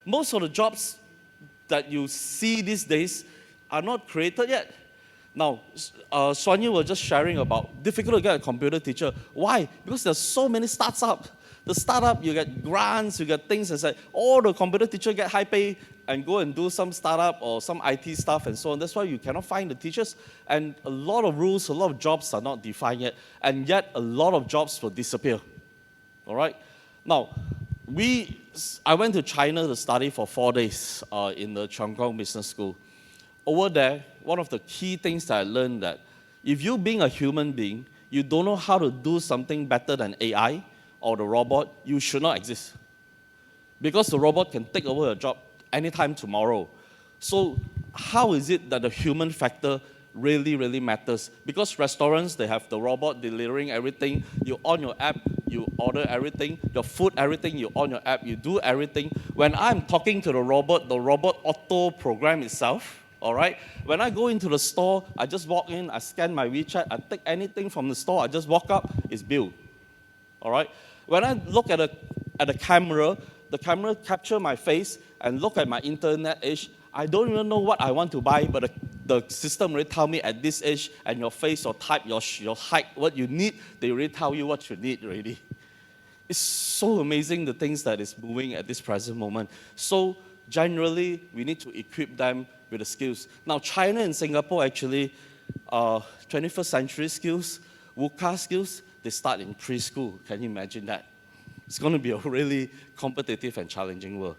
Most of the jobs that you see these days are not created yet. Now, Sonia was just sharing about difficult to get a computer teacher. Why? Because there's so many startups. The startup, you get grants, you get things, and say, all the computer teacher get high pay and go and do some startup or some IT stuff and so on. That's why you cannot find the teachers. And a lot of rules, a lot of jobs are not defined yet. And yet, a lot of jobs will disappear. All right? Now, I went to China to study for 4 days in the Cheong Kong Business School. Over there, one of the key things that I learned that if you being a human being, you don't know how to do something better than AI or the robot, you should not exist. Because the robot can take over your job anytime tomorrow. So how is it that the human factor really, really matters? Because restaurants, they have the robot delivering everything. You on your app, you order everything. Your food, everything, you on your app, you do everything. When I'm talking to the robot auto-program itself. All right? When I go into the store, I just walk in, I scan my WeChat, I take anything from the store, I just walk up, it's billed. All right? When I look at the camera captures my face and look at my internet age. I don't even know what I want to buy, but the system already tell me at this age and your face, your type, your height, what you need, they already tell you what you need already. It's so amazing the things that is moving at this present moment. So generally, we need to equip them with the skills. Now, China and Singapore actually, 21st century skills, VUCA skills, they start in preschool. Can you imagine that? It's going to be a really competitive and challenging world.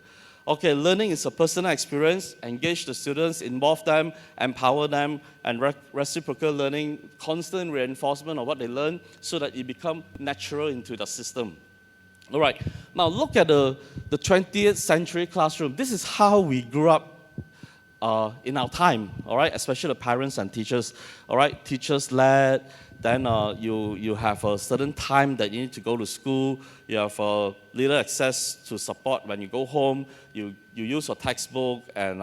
Okay, learning is a personal experience. Engage the students, involve them, empower them, and reciprocal learning, constant reinforcement of what they learn so that it becomes natural into the system. All right, now look at the 20th century classroom. This is how we grew up in our time, all right, especially the parents and teachers, all right, teachers led, then you have a certain time that you need to go to school, you have little access to support when you go home, you use your textbook and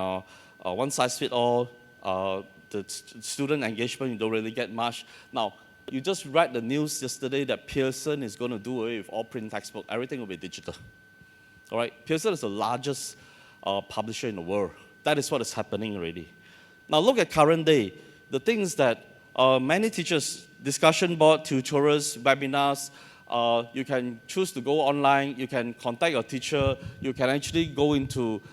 one size fits all, the student engagement, you don't really get much. Now, you just read the news yesterday that Pearson is going to do away with all print textbook, everything will be digital, all right, Pearson is the largest publisher in the world. That is what is happening already. Now look at current day. The things that many teachers, discussion board, tutorials, webinars, you can choose to go online, you can contact your teacher, you can actually go into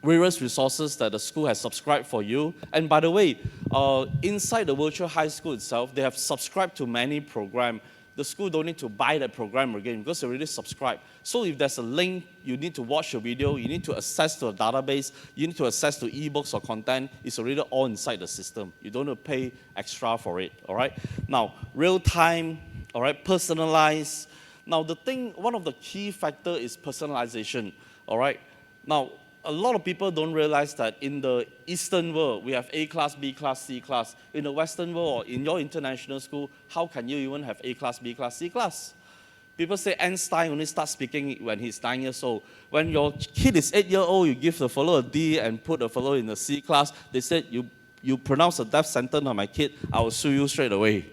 various resources that the school has subscribed for you. And by the way, inside the virtual high school itself, they have subscribed to many programs. The school don't need to buy that program again because they already subscribed. So if there's a link, you need to watch a video, you need to access to a database, you need to access to ebooks or content, it's already all inside the system. You don't have to pay extra for it, all right? Now, real time, all right, personalized. Now the thing, one of the key factors is personalization, all right? Now, a lot of people don't realize that in the Eastern world, we have A class, B class, C class. In the Western world, or in your international school, how can you even have A class, B class, C class? People say Einstein only starts speaking when he's 9 years old. When your kid is 8 years old, you give the fellow a D and put the fellow in the C class. They said, you pronounce a death sentence on my kid, I will sue you straight away.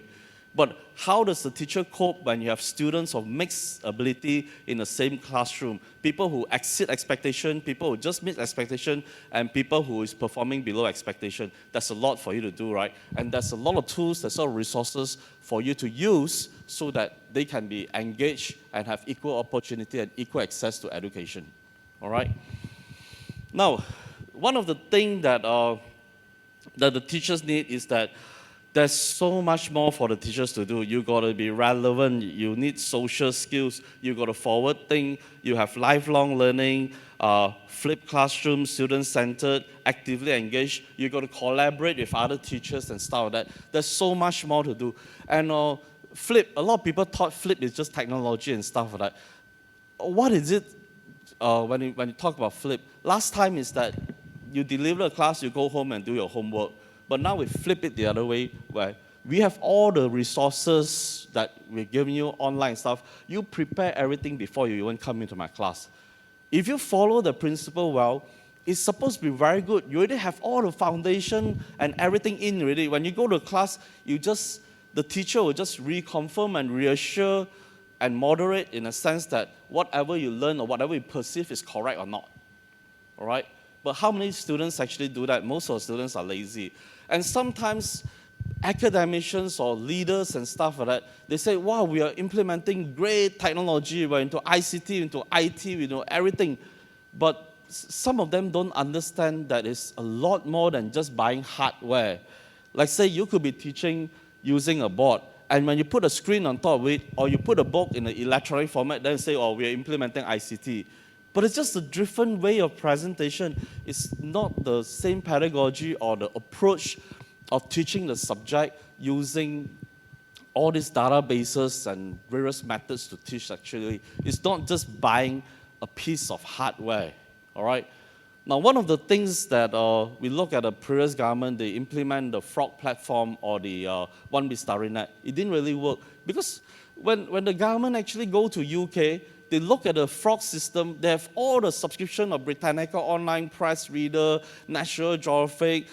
But how does the teacher cope when you have students of mixed ability in the same classroom? People who exceed expectation, people who just meet expectation, and people who is performing below expectation. That's a lot for you to do, right? And there's a lot of tools, there's a lot of resources for you to use so that they can be engaged and have equal opportunity and equal access to education, all right? Now, one of the things that the teachers need is that there's so much more for the teachers to do. You got to be relevant. You need social skills. You got to forward think. You have lifelong learning, flipped classroom, student-centered, actively engaged. You got to collaborate with other teachers and stuff like that. There's so much more to do. And flip, a lot of people thought flip is just technology and stuff like that. What is it when you talk about flip? Last time is that you deliver a class, you go home and do your homework. But now we flip it the other way, where we have all the resources that we're giving you online stuff. You prepare everything before you even come into my class. If you follow the principle well, it's supposed to be very good. You already have all the foundation and everything in already. When you go to class, the teacher will just reconfirm and reassure and moderate in a sense that whatever you learn or whatever you perceive is correct or not. All right? But how many students actually do that? Most of the students are lazy. And sometimes academicians or leaders and stuff like that, they say, wow, we are implementing great technology, we're into ICT, into IT, we know everything. But some of them don't understand that it's a lot more than just buying hardware. Like say you could be teaching using a board, and when you put a screen on top of it, or you put a book in an electronic format, then say, oh, we're implementing ICT. But it's just a different way of presentation. It's not the same pedagogy or the approach of teaching the subject using all these databases and various methods to teach actually. It's not just buying a piece of hardware, all right? Now, one of the things that we look at the previous government, they implement the Frog platform or the One Big Starry Net. It didn't really work because when the government actually go to UK, they look at the Frog system, they have all the subscription of Britannica Online Press Reader, National Geographic,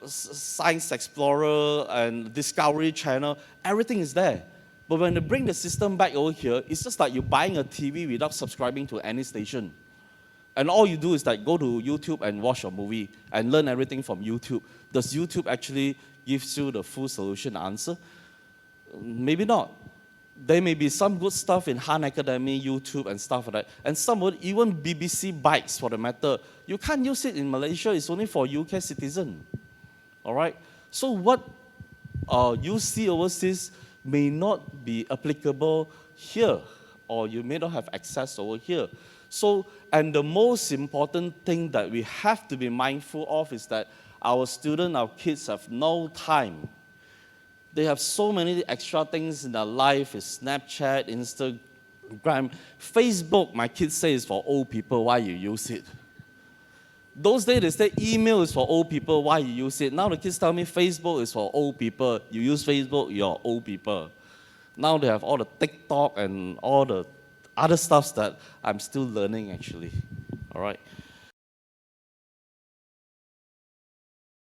Science Explorer, and Discovery Channel, everything is there. But when they bring the system back over here, it's just like you're buying a TV without subscribing to any station. And all you do is like go to YouTube and watch a movie and learn everything from YouTube. Does YouTube actually give you the full solution answer? Maybe not. There may be some good stuff in Han Academy, YouTube, and stuff like that. And some would even BBC Bytes, for the matter. You can't use it in Malaysia. It's only for UK citizens. All right? So what you see overseas may not be applicable here, or you may not have access over here. So, and the most important thing that we have to be mindful of is that our students, our kids have no time. They have so many extra things in their life. It's Snapchat, Instagram, Facebook. My kids say is for old people. Why you use it? Those days they say email is for old people. Why you use it? Now the kids tell me Facebook is for old people. You use Facebook, you're old people. Now they have all the TikTok and all the other stuff that I'm still learning actually. All right.